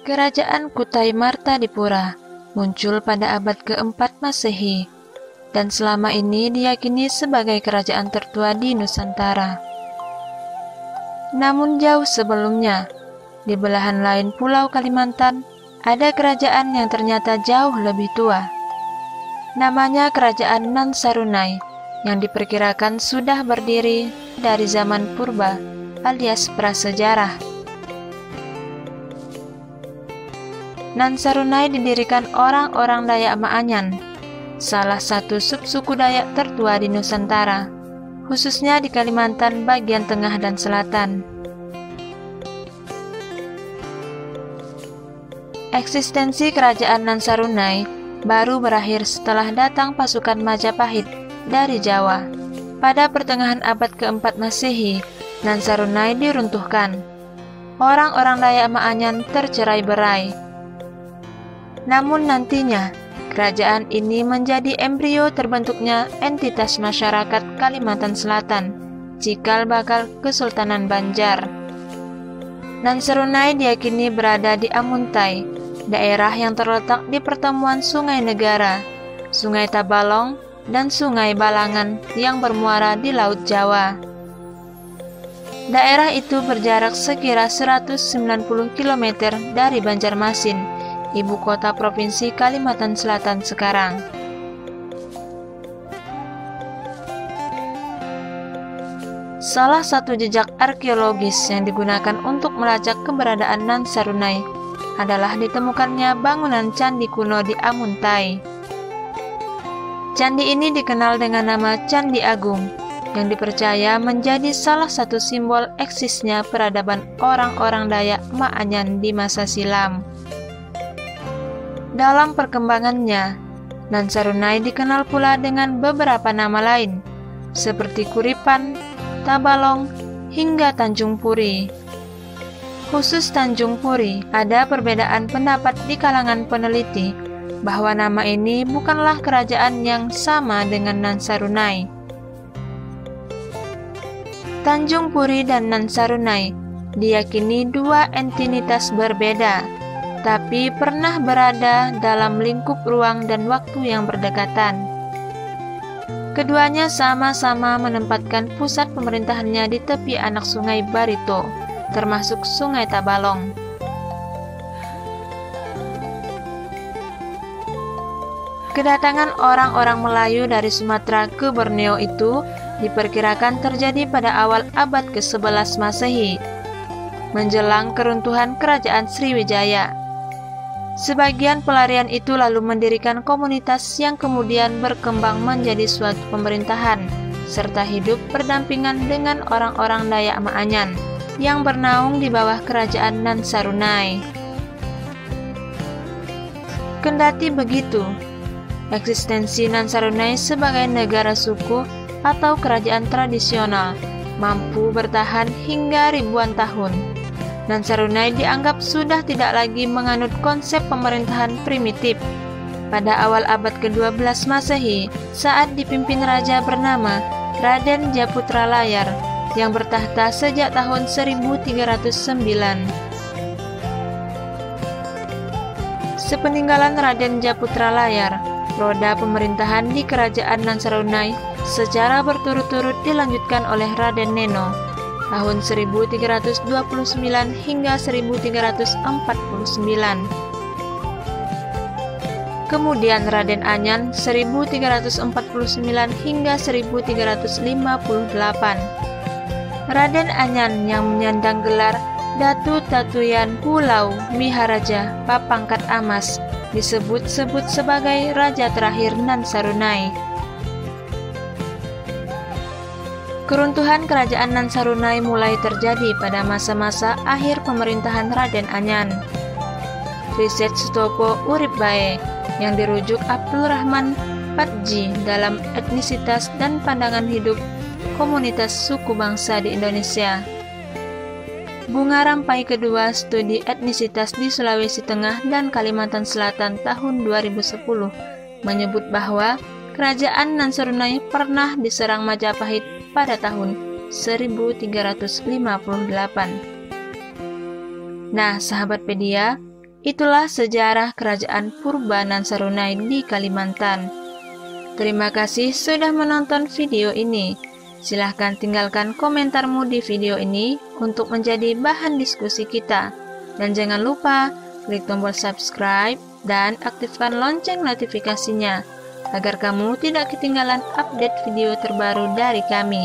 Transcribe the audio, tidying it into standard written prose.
Kerajaan Kutai Martadipura muncul pada abad keempat Masehi, dan selama ini diyakini sebagai kerajaan tertua di Nusantara. Namun jauh sebelumnya, di belahan lain Pulau Kalimantan, ada kerajaan yang ternyata jauh lebih tua. Namanya Kerajaan Nan Sarunai, yang diperkirakan sudah berdiri dari zaman purba alias prasejarah. Nan Sarunai didirikan orang-orang Dayak Maanyan, salah satu subsuku Dayak tertua di Nusantara, khususnya di Kalimantan bagian tengah dan selatan. Eksistensi Kerajaan Nan Sarunai baru berakhir setelah datang pasukan Majapahit dari Jawa. Pada pertengahan abad keempat Masehi, Nan Sarunai diruntuhkan. Orang-orang Dayak Maanyan tercerai-berai. Namun nantinya, kerajaan ini menjadi embrio terbentuknya entitas masyarakat Kalimantan Selatan, cikal bakal Kesultanan Banjar. Nan Sarunai diyakini berada di Amuntai, daerah yang terletak di pertemuan Sungai Negara, Sungai Tabalong, dan Sungai Balangan yang bermuara di Laut Jawa. Daerah itu berjarak sekira 190 km dari Banjarmasin, ibu kota provinsi Kalimantan Selatan sekarang. Salah satu jejak arkeologis yang digunakan untuk melacak keberadaan Nan Sarunai adalah ditemukannya bangunan candi kuno di Amuntai. Candi ini dikenal dengan nama Candi Agung, yang dipercaya menjadi salah satu simbol eksisnya peradaban orang-orang Dayak Maanyan di masa silam. Dalam perkembangannya, Nan Sarunai dikenal pula dengan beberapa nama lain, seperti Kuripan, Tabalong, hingga Tanjung Puri. Khusus Tanjung Puri, ada perbedaan pendapat di kalangan peneliti bahwa nama ini bukanlah kerajaan yang sama dengan Nan Sarunai. Tanjung Puri dan Nan Sarunai diyakini dua entitas berbeda, tapi pernah berada dalam lingkup ruang dan waktu yang berdekatan. Keduanya sama-sama menempatkan pusat pemerintahannya di tepi anak sungai Barito, termasuk Sungai Tabalong. Kedatangan orang-orang Melayu dari Sumatera ke Borneo itu diperkirakan terjadi pada awal abad ke-11 Masehi, menjelang keruntuhan Kerajaan Sriwijaya. Sebagian pelarian itu lalu mendirikan komunitas yang kemudian berkembang menjadi suatu pemerintahan, serta hidup berdampingan dengan orang-orang Dayak Maanyan yang bernaung di bawah Kerajaan Nan Sarunai. Kendati begitu, eksistensi Nan Sarunai sebagai negara suku atau kerajaan tradisional mampu bertahan hingga ribuan tahun. Nan Sarunai dianggap sudah tidak lagi menganut konsep pemerintahan primitif. Pada awal abad ke-12 Masehi, saat dipimpin raja bernama Raden Japutra Layar yang bertahta sejak tahun 1309. Sepeninggalan Raden Japutra Layar, roda pemerintahan di kerajaan Nan Sarunai secara berturut-turut dilanjutkan oleh Raden Neno tahun 1329 hingga 1349. Kemudian Raden Anyan 1349 hingga 1358. Raden Anyan yang menyandang gelar Datu Tatuyan Pulau Miharaja Papangkat Amas disebut-sebut sebagai raja terakhir Nan Sarunai. Keruntuhan kerajaan Nan Sarunai mulai terjadi pada masa-masa akhir pemerintahan Raden Anyan. Riset Sutopo Urip Bae yang dirujuk Abdul Rahman Patji dalam etnisitas dan pandangan hidup komunitas suku bangsa di Indonesia. Bunga Rampai kedua studi etnisitas di Sulawesi Tengah dan Kalimantan Selatan tahun 2010 menyebut bahwa kerajaan Nan Sarunai pernah diserang Majapahit pada tahun 1358. Nah, sahabat Pedia, Itulah sejarah kerajaan purba Nansarunai di Kalimantan. Terima kasih sudah menonton video ini. Silahkan tinggalkan komentarmu di video ini untuk menjadi bahan diskusi kita. Dan jangan lupa klik tombol subscribe dan aktifkan lonceng notifikasinya agar kamu tidak ketinggalan update video terbaru dari kami.